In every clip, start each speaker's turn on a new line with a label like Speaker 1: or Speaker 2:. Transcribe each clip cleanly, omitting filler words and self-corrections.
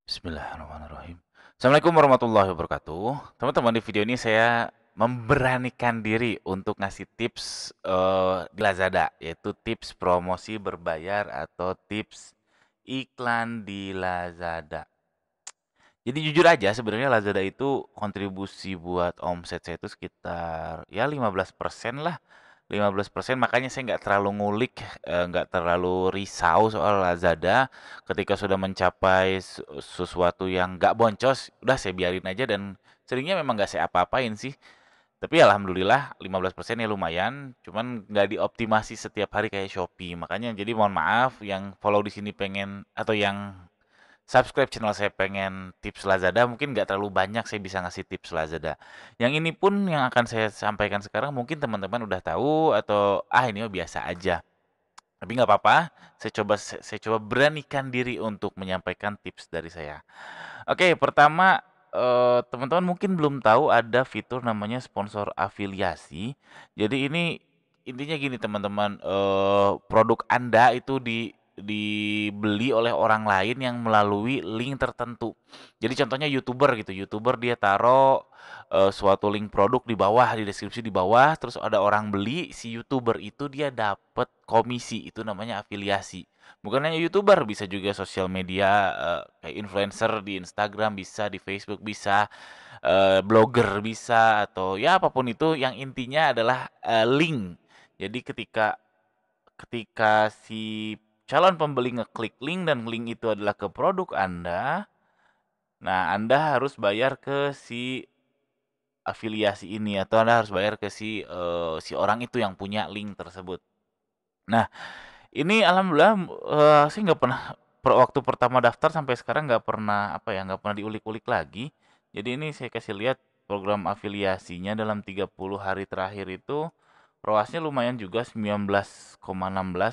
Speaker 1: Bismillahirrahmanirrahim. Assalamualaikum warahmatullahi wabarakatuh. Teman-teman, di video ini saya memberanikan diri untuk ngasih tips di Lazada, yaitu tips promosi berbayar atau tips iklan di Lazada. Jadi jujur aja sebenarnya Lazada itu kontribusi buat omset saya itu sekitar ya 15% lah. 15%, makanya saya nggak terlalu ngulik, nggak terlalu risau soal Lazada. Ketika sudah mencapai sesuatu yang nggak boncos, udah saya biarin aja dan seringnya memang nggak saya apa-apain sih. Tapi alhamdulillah 15% ya lumayan, cuman nggak dioptimasi setiap hari kayak Shopee. Makanya jadi mohon maaf yang follow di sini pengen atau yang subscribe channel saya pengen tips Lazada, mungkin nggak terlalu banyak saya bisa ngasih tips Lazada. Yang ini pun yang akan saya sampaikan sekarang mungkin teman-teman udah tahu atau ini mah biasa aja. Tapi nggak apa-apa, saya coba beranikan diri untuk menyampaikan tips dari saya. Oke, pertama teman-teman mungkin belum tahu ada fitur namanya sponsor afiliasi. Jadi ini intinya gini teman-teman, produk Anda itu dibeli oleh orang lain yang melalui link tertentu. Jadi contohnya YouTuber gitu, YouTuber dia taruh suatu link produk di bawah, di deskripsi di bawah, terus ada orang beli, si YouTuber itu dia dapat komisi, itu namanya afiliasi. Bukan hanya YouTuber, bisa juga sosial media, kayak influencer di Instagram bisa, di Facebook bisa, blogger bisa, atau ya apapun itu yang intinya adalah, link. Jadi ketika ketika si calon pembeli ngeklik link dan link itu adalah ke produk Anda, nah Anda harus bayar ke si afiliasi ini atau Anda harus bayar ke si orang itu yang punya link tersebut. Nah, ini alhamdulillah, saya nggak pernah waktu pertama daftar sampai sekarang nggak pernah, apa ya, nggak pernah diulik-ulik lagi. Jadi ini saya kasih lihat program afiliasinya dalam 30 hari terakhir itu, ROAS-nya lumayan juga 19,16,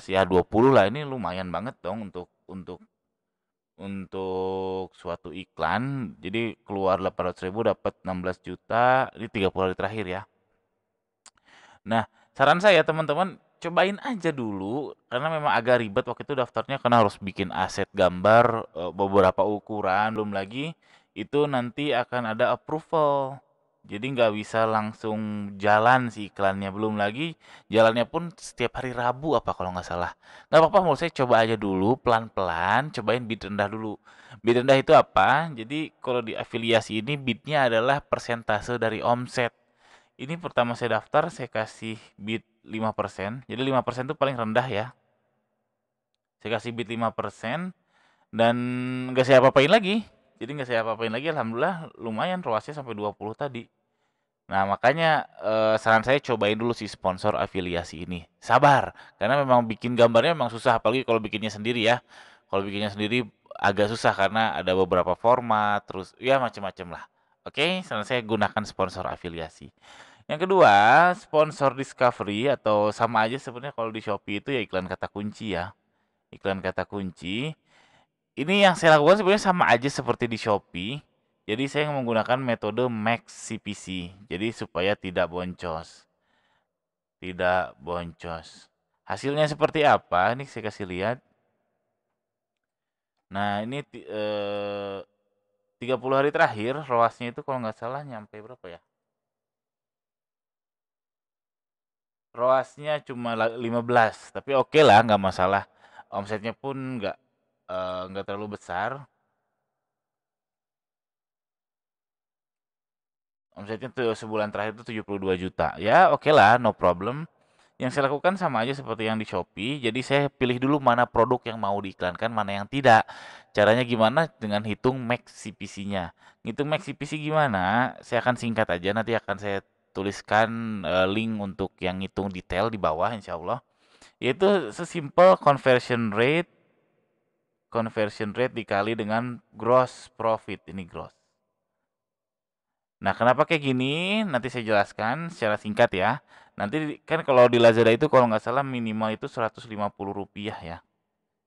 Speaker 1: ya 20 lah, ini lumayan banget dong untuk suatu iklan. Jadi keluar 800.000 dapat 16 juta di 30 hari terakhir ya. Nah, saran saya teman-teman cobain aja dulu karena memang agak ribet waktu itu daftarnya karena harus bikin aset gambar beberapa ukuran, belum lagi itu nanti akan ada approval. Jadi nggak bisa langsung jalan si iklannya, belum lagi jalannya pun setiap hari Rabu apa kalau nggak salah. Nggak apa-apa, menurut saya coba aja dulu pelan-pelan, cobain bid rendah dulu. Bid rendah itu apa? Jadi kalau di afiliasi ini bidnya adalah persentase dari omset. Ini pertama saya daftar, saya kasih bid 5%. Jadi 5% itu paling rendah ya. Saya kasih bid 5% dan nggak saya apa-apain lagi. Jadi nggak saya apa-apain lagi, alhamdulillah lumayan ROAS-nya sampai 20 tadi. Nah, makanya saran saya cobain dulu si sponsor afiliasi ini. Sabar, karena memang bikin gambarnya memang susah, apalagi kalau bikinnya sendiri ya. Kalau bikinnya sendiri agak susah karena ada beberapa format, terus ya macam-macam lah. Oke, saran saya gunakan sponsor afiliasi. Yang kedua, sponsor discovery atau sama aja sebenarnya kalau di Shopee itu ya iklan kata kunci ya. Iklan kata kunci. Ini yang saya lakukan sebenarnya sama aja seperti di Shopee. Jadi saya menggunakan metode max CPC. Jadi supaya tidak boncos. Tidak boncos. Hasilnya seperti apa? Ini saya kasih lihat. Nah, ini 30 hari terakhir ROAS-nya itu kalau nggak salah nyampe berapa ya? ROAS-nya cuma 15, tapi oke lah, nggak masalah. Omsetnya pun nggak terlalu besar. Omsetnya tuh sebulan terakhir itu 72 juta. Ya oke lah, no problem. Yang saya lakukan sama aja seperti yang di Shopee. Jadi saya pilih dulu mana produk yang mau diiklankan, mana yang tidak. Caranya gimana? Dengan hitung max CPC-nya. Ngitung max CPC gimana? Saya akan singkat aja. Nanti akan saya tuliskan link untuk yang ngitung detail di bawah, insya Allah. Yaitu sesimpel conversion rate dikali dengan gross profit. Ini gross. Nah, kenapa kayak gini? Nanti saya jelaskan secara singkat ya. Nanti kan kalau di Lazada itu kalau nggak salah minimal itu Rp150 ya.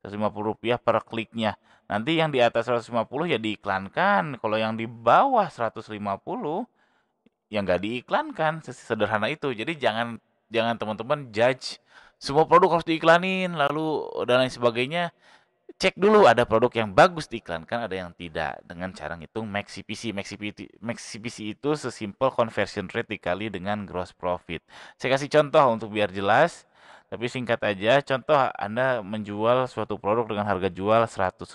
Speaker 1: Rp150 per kliknya. Nanti yang di atas 150 ya diiklankan. Kalau yang di bawah 150 ya nggak diiklankan. Sederhana itu. Jadi jangan jangan teman-teman judge semua produk harus diiklanin lalu dan lain sebagainya. cek dulu ada produk yang bagus diiklankan, ada yang tidak dengan cara ngitung Max CPC. Max CPC itu sesimpel conversion rate dikali dengan gross profit. Saya kasih contoh untuk biar jelas, tapi singkat aja. Contoh Anda menjual suatu produk dengan harga jual 100.000.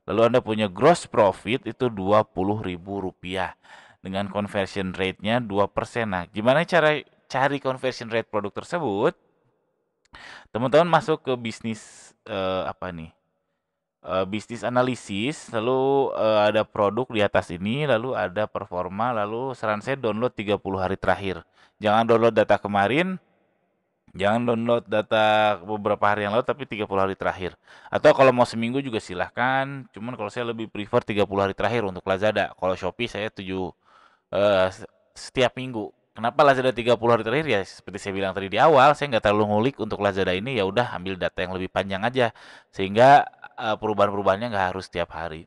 Speaker 1: Lalu Anda punya gross profit itu 20.000 rupiah. Dengan conversion rate-nya 2%. Nah, gimana cara cari conversion rate produk tersebut? Teman-teman masuk ke bisnis apa nih? Bisnis analisis, lalu ada produk di atas ini, lalu ada performa, lalu saran saya download 30 hari terakhir. Jangan download data kemarin, jangan download data beberapa hari yang lalu, tapi 30 hari terakhir. Atau kalau mau seminggu juga silahkan, cuman kalau saya lebih prefer 30 hari terakhir untuk Lazada. Kalau Shopee saya setiap minggu. Kenapa Lazada 30 hari terakhir ya seperti saya bilang tadi di awal, saya nggak terlalu ngulik untuk Lazada ini, ya udah ambil data yang lebih panjang aja sehingga perubahan-perubahannya nggak harus setiap hari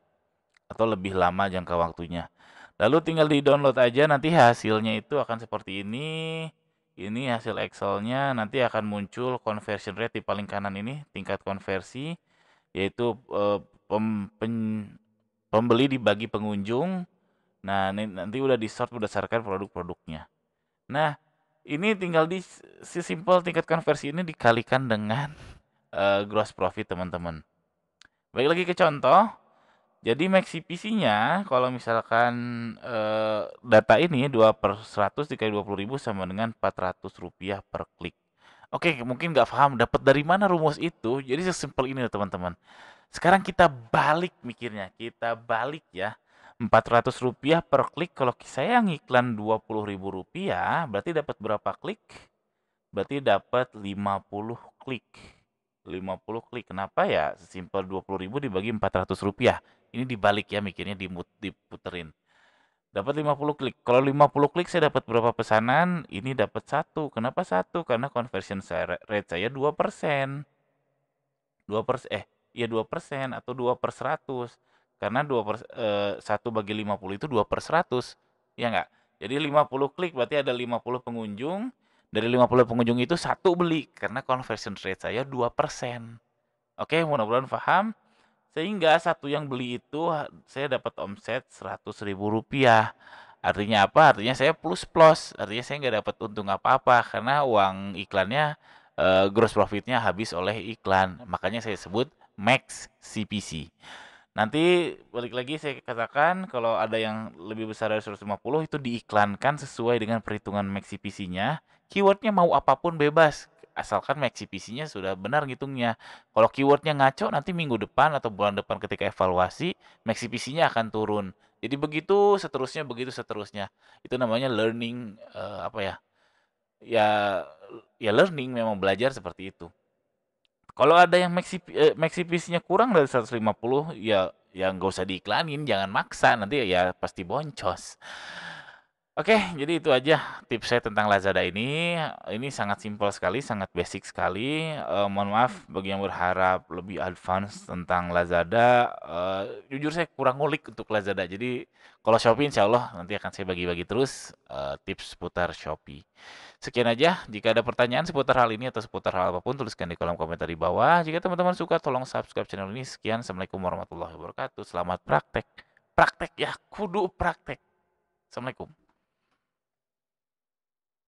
Speaker 1: atau lebih lama jangka waktunya. Lalu tinggal di-download aja, nanti hasilnya itu akan seperti ini. Ini hasil Excelnya, nanti akan muncul conversion rate di paling kanan ini, tingkat konversi, yaitu pembeli dibagi pengunjung. Nah, ini nanti udah di-sort berdasarkan produk-produknya. Nah, ini tinggal sesimpel tingkat konversi ini dikalikan dengan gross profit teman-teman. Baik lagi ke contoh. Jadi max CPC-nya kalau misalkan data ini 2/100 dikali 20.000 sama dengan Rp400 per klik. Oke, mungkin nggak paham dapat dari mana rumus itu. Jadi sesimpel ini teman-teman. Sekarang kita balik mikirnya, kita balik ya. Rp400 per klik, kalau saya ngiklan Rp20.000, berarti dapat berapa klik? Berarti dapat 50 klik. 50 klik. Kenapa ya? Sesimpel 20.000 dibagi Rp400. Ini dibalik ya mikirnya, diputerin. Dapat 50 klik. Kalau 50 klik saya dapat berapa pesanan? Ini dapat 1. Kenapa 1? Karena conversion rate saya 2%. 2% atau 2/100. Karena 1 bagi 50 itu 2/100. Ya enggak? Jadi 50 klik berarti ada 50 pengunjung. Dari 50 pengunjung itu 1 beli karena conversion rate saya 2%. Oke, mudah-mudahan paham. Sehingga satu yang beli itu saya dapat omset Rp100.000. Artinya apa? Artinya saya plus. Artinya saya nggak dapat untung apa-apa karena uang iklannya gross profitnya habis oleh iklan. Makanya saya sebut max CPC. Nanti balik lagi saya katakan kalau ada yang lebih besar dari 150 itu diiklankan sesuai dengan perhitungan max CPC-nya. Keywordnya mau apapun bebas, asalkan max CPC-nya sudah benar ngitungnya. Kalau keywordnya ngaco, nanti minggu depan atau bulan depan ketika evaluasi, max CPC-nya akan turun. Jadi begitu seterusnya. Itu namanya learning apa ya? Ya ya learning, memang belajar seperti itu. Kalau ada yang max CPC-nya kurang dari 150, ya nggak usah diiklanin, jangan maksa, nanti ya pasti boncos. Oke, jadi itu aja tips saya tentang Lazada ini. Ini sangat simpel sekali, sangat basic sekali. Mohon maaf bagi yang berharap lebih advance tentang Lazada. Jujur saya kurang ngulik untuk Lazada. Jadi kalau Shopee insya Allah nanti akan saya bagi-bagi terus tips seputar Shopee. Sekian aja. Jika ada pertanyaan seputar hal ini atau seputar hal apapun, tuliskan di kolom komentar di bawah. Jika teman-teman suka, tolong subscribe channel ini. Sekian, Assalamualaikum warahmatullahi wabarakatuh. Selamat praktek. Praktek ya, kudu praktek. Assalamualaikum.